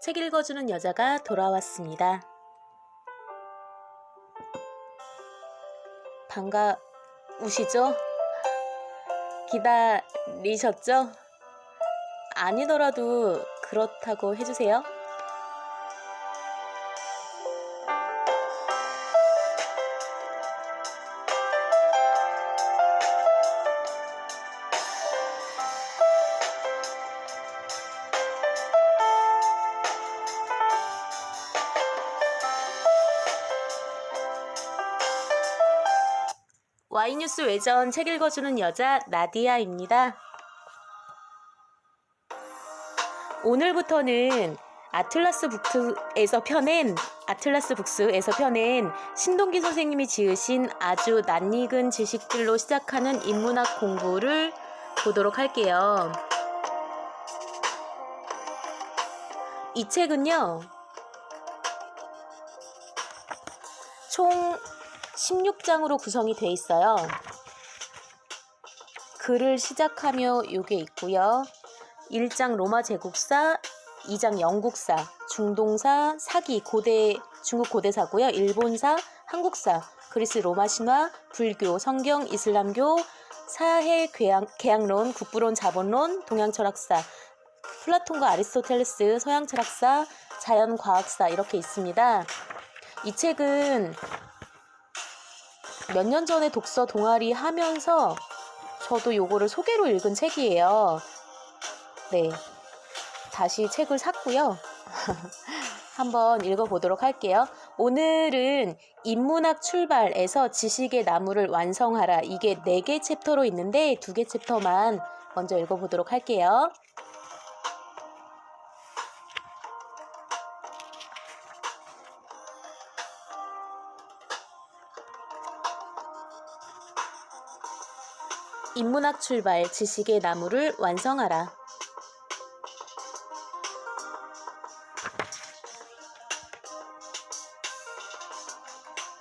책 읽어주는 여자가 돌아왔습니다. 반가우시죠? 기다리셨죠? 아니더라도 그렇다고 해주세요. Y뉴스 외전 책 읽어주는 여자 나디아입니다. 오늘부터는 아틀라스 북스에서 펴낸 신동기 선생님이 지으신 아주 낯익은 지식들로 시작하는 인문학 공부를 보도록 할게요. 이 책은요, 총 16장으로 구성이 되어 있어요. 글을 시작하며 요게 있고요. 1장 로마 제국사, 2장 영국사, 중동사, 사기, 중국 고대사고요. 일본사, 한국사, 그리스 로마 신화, 불교, 성경, 이슬람교, 사회 계약론, 국부론, 자본론, 동양 철학사, 플라톤과 아리스토텔레스, 서양 철학사, 자연 과학사 이렇게 있습니다. 이 책은 몇 년 전에 독서 동아리 하면서 저도 요거를 소개로 읽은 책이에요. 네, 다시 책을 샀고요. 한번 읽어보도록 할게요. 오늘은 인문학 출발에서 지식의 나무를 완성하라. 이게 4개 챕터로 있는데 2개 챕터만 먼저 읽어보도록 할게요. 인문학 출발, 지식의 나무를 완성하라.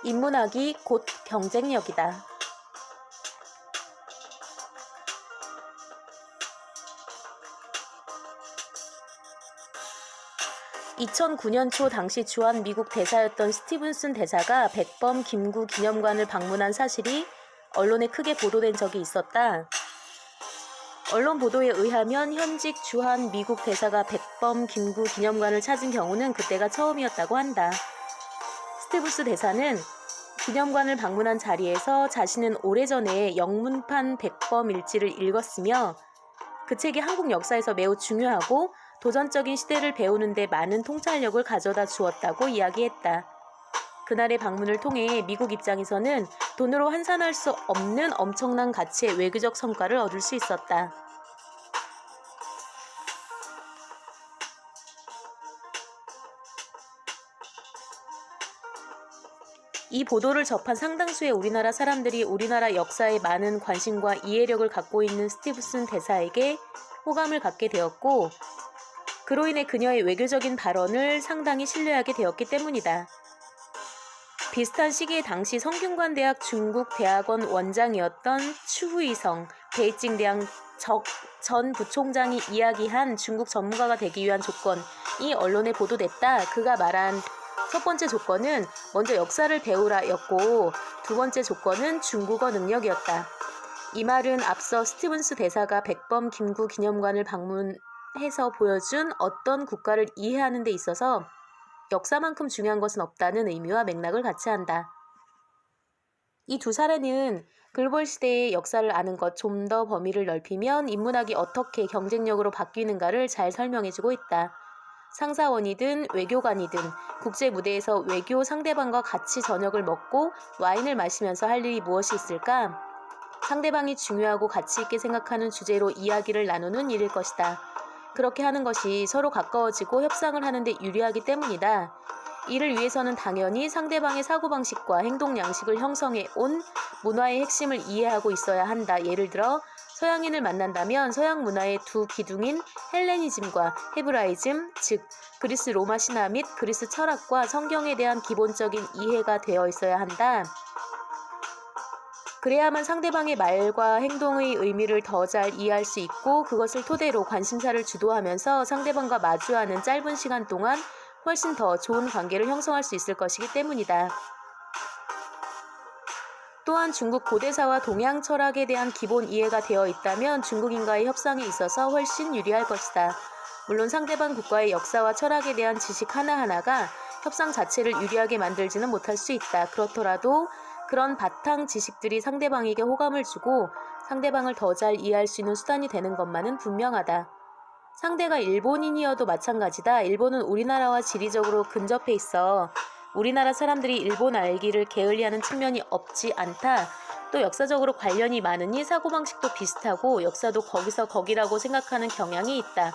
인문학이 곧 경쟁력이다. 2009년 초 당시 주한 미국 대사였던 스티븐슨 대사가 백범 김구 기념관을 방문한 사실이 언론에 크게 보도된 적이 있었다. 언론 보도에 의하면 현직 주한 미국 대사가 백범 김구 기념관을 찾은 경우는 그때가 처음이었다고 한다. 스티븐슨 대사는 기념관을 방문한 자리에서 자신은 오래전에 영문판 백범 일지를 읽었으며 그 책이 한국 역사에서 매우 중요하고 도전적인 시대를 배우는 데 많은 통찰력을 가져다 주었다고 이야기했다. 그날의 방문을 통해 미국 입장에서는 돈으로 환산할 수 없는 엄청난 가치의 외교적 성과를 얻을 수 있었다. 이 보도를 접한 상당수의 우리나라 사람들이 우리나라 역사에 많은 관심과 이해력을 갖고 있는 스티븐슨 대사에게 호감을 갖게 되었고, 그로 인해 그녀의 외교적인 발언을 상당히 신뢰하게 되었기 때문이다. 비슷한 시기에 당시 성균관대학 중국대학원 원장이었던 추후이성 베이징대학 전 부총장이 이야기한 중국 전문가가 되기 위한 조건이 언론에 보도됐다. 그가 말한 첫 번째 조건은 먼저 역사를 배우라 였고, 두 번째 조건은 중국어 능력이었다. 이 말은 앞서 스티븐스 대사가 백범 김구 기념관을 방문해서 보여준 어떤 국가를 이해하는 데 있어서 역사만큼 중요한 것은 없다는 의미와 맥락을 같이 한다. 이 두 사례는 글로벌 시대의 역사를 아는 것, 좀 더 범위를 넓히면 인문학이 어떻게 경쟁력으로 바뀌는가를 잘 설명해주고 있다. 상사원이든 외교관이든 국제 무대에서 외교 상대방과 같이 저녁을 먹고 와인을 마시면서 할 일이 무엇이 있을까? 상대방이 중요하고 가치 있게 생각하는 주제로 이야기를 나누는 일일 것이다. 그렇게 하는 것이 서로 가까워지고 협상을 하는 데 유리하기 때문이다. 이를 위해서는 당연히 상대방의 사고방식과 행동 양식을 형성해 온 문화의 핵심을 이해하고 있어야 한다. 예를 들어 서양인을 만난다면 서양 문화의 두 기둥인 헬레니즘과 헤브라이즘, 즉 그리스 로마 신화 및 그리스 철학과 성경에 대한 기본적인 이해가 되어 있어야 한다. 그래야만 상대방의 말과 행동의 의미를 더 잘 이해할 수 있고 그것을 토대로 관심사를 주도하면서 상대방과 마주하는 짧은 시간 동안 훨씬 더 좋은 관계를 형성할 수 있을 것이기 때문이다. 또한 중국 고대사와 동양 철학에 대한 기본 이해가 되어 있다면 중국인과의 협상에 있어서 훨씬 유리할 것이다. 물론 상대방 국가의 역사와 철학에 대한 지식 하나하나가 협상 자체를 유리하게 만들지는 못할 수 있다. 그렇더라도 그런 바탕 지식들이 상대방에게 호감을 주고 상대방을 더 잘 이해할 수 있는 수단이 되는 것만은 분명하다. 상대가 일본인이어도 마찬가지다. 일본은 우리나라와 지리적으로 근접해 있어 우리나라 사람들이 일본 알기를 게을리하는 측면이 없지 않다. 또 역사적으로 관련이 많으니 사고방식도 비슷하고 역사도 거기서 거기라고 생각하는 경향이 있다.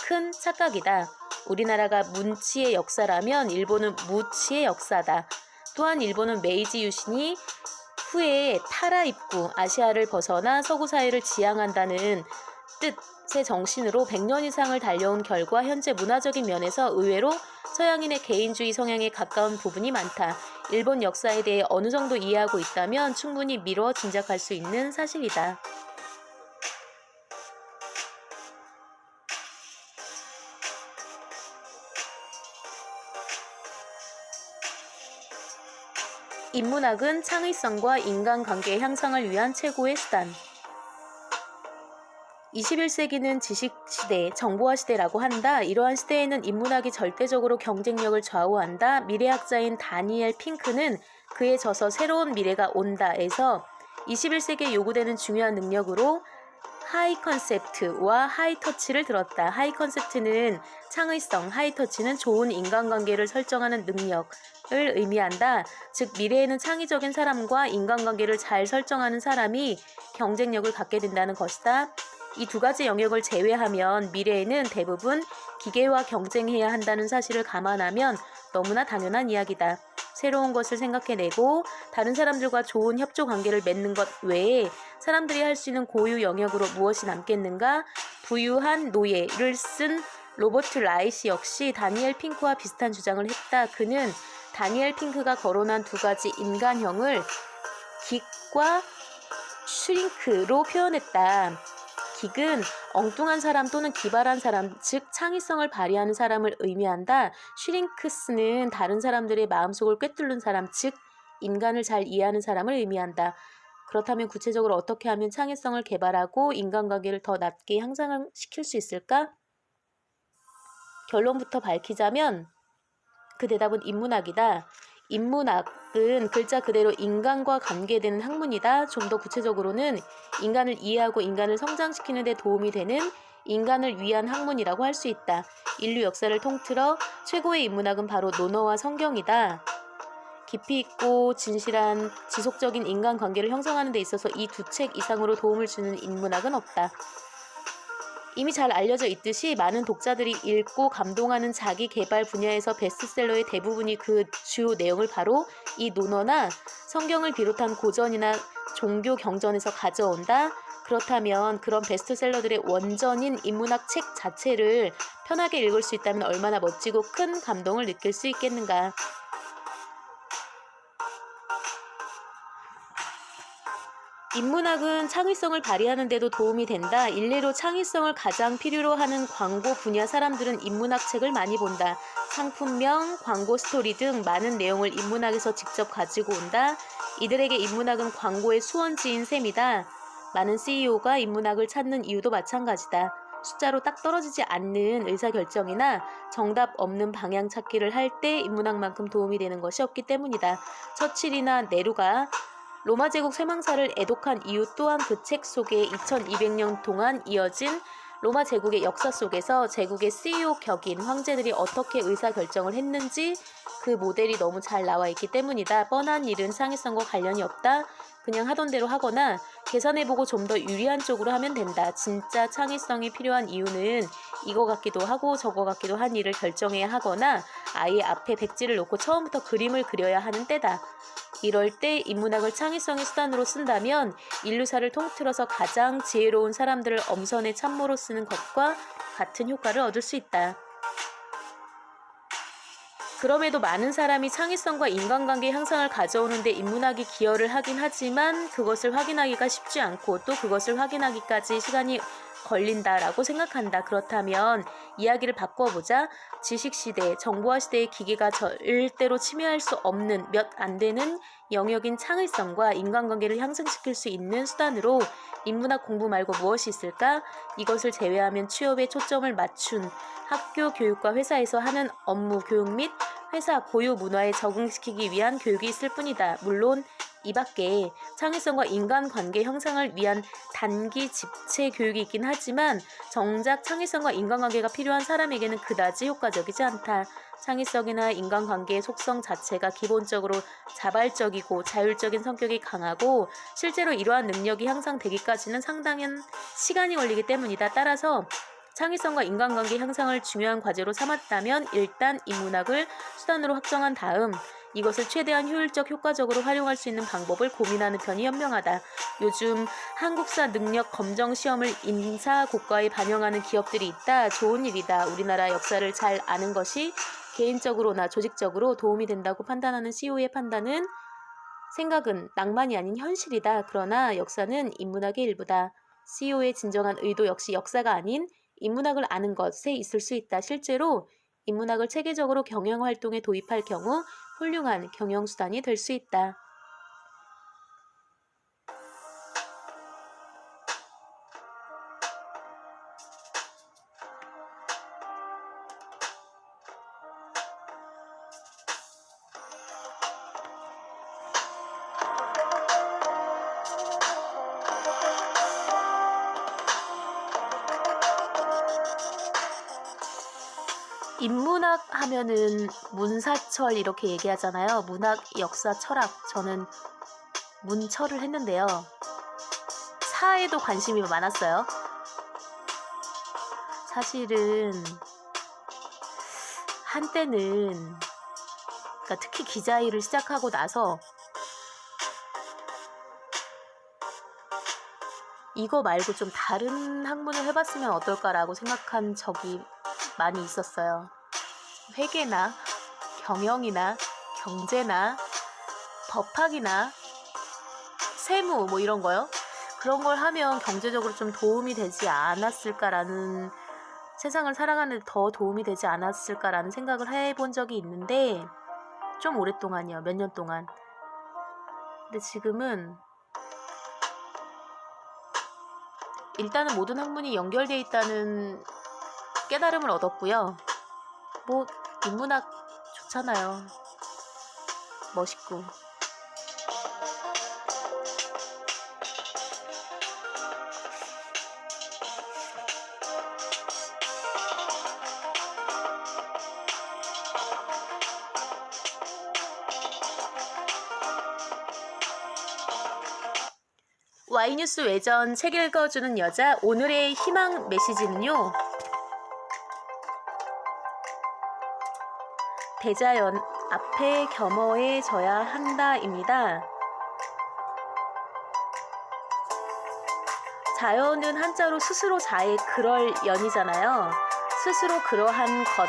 큰 착각이다. 우리나라가 문치의 역사라면 일본은 무치의 역사다. 또한 일본은 메이지 유신이 후에 타라 입구, 아시아를 벗어나 서구 사회를 지향한다는 뜻의 정신으로 100년 이상을 달려온 결과 현재 문화적인 면에서 의외로 서양인의 개인주의 성향에 가까운 부분이 많다. 일본 역사에 대해 어느 정도 이해하고 있다면 충분히 미뤄 짐작할 수 있는 사실이다. 인문학은 창의성과 인간관계 향상을 위한 최고의 수단. 21세기는 지식시대, 정보화 시대라고 한다. 이러한 시대에는 인문학이 절대적으로 경쟁력을 좌우한다. 미래학자인 다니엘 핑크는 그에 져서 새로운 미래가 온다에서 21세기에 요구되는 중요한 능력으로 하이 컨셉트와 하이 터치를 들었다. 하이 컨셉트는 창의성, 하이 터치는 좋은 인간관계를 설정하는 능력을 의미한다. 즉 미래에는 창의적인 사람과 인간관계를 잘 설정하는 사람이 경쟁력을 갖게 된다는 것이다. 이 두 가지 영역을 제외하면 미래에는 대부분 기계와 경쟁해야 한다는 사실을 감안하면 너무나 당연한 이야기다. 새로운 것을 생각해내고 다른 사람들과 좋은 협조 관계를 맺는 것 외에 사람들이 할 수 있는 고유 영역으로 무엇이 남겠는가? 부유한 노예를 쓴 로버트 라이시 역시 다니엘 핑크와 비슷한 주장을 했다. 그는 다니엘 핑크가 거론한 두 가지 인간형을 긱과 슈링크로 표현했다. 긱은 엉뚱한 사람 또는 기발한 사람, 즉 창의성을 발휘하는 사람을 의미한다. 슈링크스는 다른 사람들의 마음속을 꿰뚫는 사람, 즉 인간을 잘 이해하는 사람을 의미한다. 그렇다면 구체적으로 어떻게 하면 창의성을 개발하고 인간관계를 더 낮게 향상을 시킬 수 있을까? 결론부터 밝히자면 그 대답은 인문학이다. 인문학은 글자 그대로 인간과 관계되는 학문이다. 좀 더 구체적으로는 인간을 이해하고 인간을 성장시키는 데 도움이 되는 인간을 위한 학문이라고 할 수 있다. 인류 역사를 통틀어 최고의 인문학은 바로 논어와 성경이다. 깊이 있고 진실한 지속적인 인간관계를 형성하는 데 있어서 이 두 책 이상으로 도움을 주는 인문학은 없다. 이미 잘 알려져 있듯이 많은 독자들이 읽고 감동하는 자기 개발 분야에서 베스트셀러의 대부분이 그 주요 내용을 바로 이 논어나 성경을 비롯한 고전이나 종교 경전에서 가져온다. 그렇다면 그런 베스트셀러들의 원전인 인문학 책 자체를 편하게 읽을 수 있다면 얼마나 멋지고 큰 감동을 느낄 수 있겠는가. 인문학은 창의성을 발휘하는 데도 도움이 된다. 일례로 창의성을 가장 필요로 하는 광고 분야 사람들은 인문학 책을 많이 본다. 상품명, 광고 스토리 등 많은 내용을 인문학에서 직접 가지고 온다. 이들에게 인문학은 광고의 수원지인 셈이다. 많은 CEO가 인문학을 찾는 이유도 마찬가지다. 숫자로 딱 떨어지지 않는 의사결정이나 정답 없는 방향 찾기를 할 때 인문학만큼 도움이 되는 것이 없기 때문이다. 처칠이나 네루가 로마 제국 쇠망사를 애독한 이유 또한 그 책 속에 2200년 동안 이어진 로마 제국의 역사 속에서 제국의 CEO 격인 황제들이 어떻게 의사결정을 했는지 그 모델이 너무 잘 나와 있기 때문이다. 뻔한 일은 창의성과 관련이 없다. 그냥 하던 대로 하거나 계산해보고 좀 더 유리한 쪽으로 하면 된다. 진짜 창의성이 필요한 이유는 이거 같기도 하고 저거 같기도 한 일을 결정해야 하거나 아예 앞에 백지를 놓고 처음부터 그림을 그려야 하는 때다. 이럴 때 인문학을 창의성의 수단으로 쓴다면 인류사를 통틀어서 가장 지혜로운 사람들을 엄선해 참모로 쓰는 것과 같은 효과를 얻을 수 있다. 그럼에도 많은 사람이 창의성과 인간관계 향상을 가져오는데 인문학이 기여를 하긴 하지만 그것을 확인하기가 쉽지 않고 또 그것을 확인하기까지 시간이 걸린다라고 생각한다. 그렇다면 이야기를 바꿔보자. 지식시대, 정보화시대의 기기가 절대로 침해할 수 없는 몇 안 되는 영역인 창의성과 인간관계를 향상시킬 수 있는 수단으로 인문학 공부 말고 무엇이 있을까? 이것을 제외하면 취업에 초점을 맞춘 학교 교육과 회사에서 하는 업무 교육 및 회사 고유 문화에 적응시키기 위한 교육이 있을 뿐이다. 물론 이 밖에 창의성과 인간관계 형성을 위한 단기 집체 교육이 있긴 하지만 정작 창의성과 인간관계가 필요한 사람에게는 그다지 효과적이지 않다. 창의성이나 인간관계의 속성 자체가 기본적으로 자발적이고 자율적인 성격이 강하고 실제로 이러한 능력이 향상되기까지는 상당한 시간이 걸리기 때문이다. 따라서 창의성과 인간관계 향상을 중요한 과제로 삼았다면 일단 인문학을 수단으로 확정한 다음 이것을 최대한 효율적으로 활용할 수 있는 방법을 고민하는 편이 현명하다. 요즘 한국사 능력 검정 시험을 인사고과에 반영하는 기업들이 있다. 좋은 일이다. 우리나라 역사를 잘 아는 것이 개인적으로나 조직적으로 도움이 된다고 판단하는 CEO의 생각은 낭만이 아닌 현실이다. 그러나 역사는 인문학의 일부다. CEO의 진정한 의도 역시 역사가 아닌 인문학을 아는 것에 있을 수 있다. 실제로 인문학을 체계적으로 경영활동에 도입할 경우 훌륭한 경영수단이 될 수 있다. 인문학 하면은 문사철 이렇게 얘기하잖아요. 문학, 역사, 철학. 저는 문철을 했는데요. 사에도 관심이 많았어요. 사실은 한때는 그러니까 특히 기자 일을 시작하고 나서 이거 말고 좀 다른 학문을 해봤으면 어떨까라고 생각한 적이 많이 있었어요. 회계나 경영이나 경제나 법학이나 세무 뭐 이런 거요. 그런 걸 하면 경제적으로 좀 도움이 되지 않았을까라는, 세상을 살아가는 데 더 도움이 되지 않았을까라는 생각을 해본 적이 있는데 좀 오랫동안이요. 몇 년 동안. 근데 지금은 일단은 모든 학문이 연결되어 있다는 깨달음을 얻었고요. 뭐 인문학 좋잖아요. 멋있고. Y뉴스 외전 책 읽어주는 여자, 오늘의 희망 메시지는요. 대자연 앞에 겸허해져야 한다입니다. 자연은 한자로 스스로 자의 그럴 연이잖아요. 스스로 그러한 것.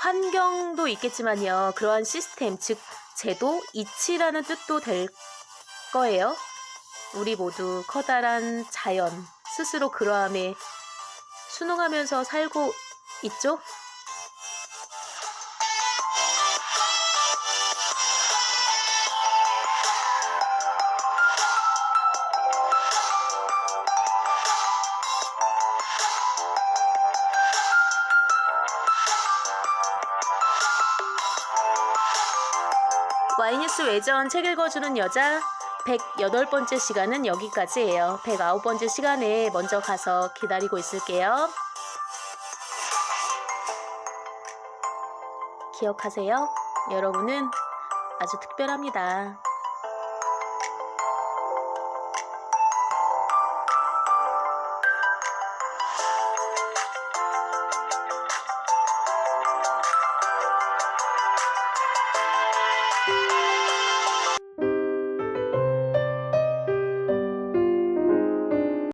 환경도 있겠지만요. 그러한 시스템, 즉 제도, 이치라는 뜻도 될 거예요. 우리 모두 커다란 자연, 스스로 그러함에 순응하면서 살고 있죠? Y뉴스 외전 책 읽어주는 여자 108번째 시간은 여기까지예요. 109번째 시간에 먼저 가서 기다리고 있을게요. 기억하세요. 여러분은 아주 특별합니다.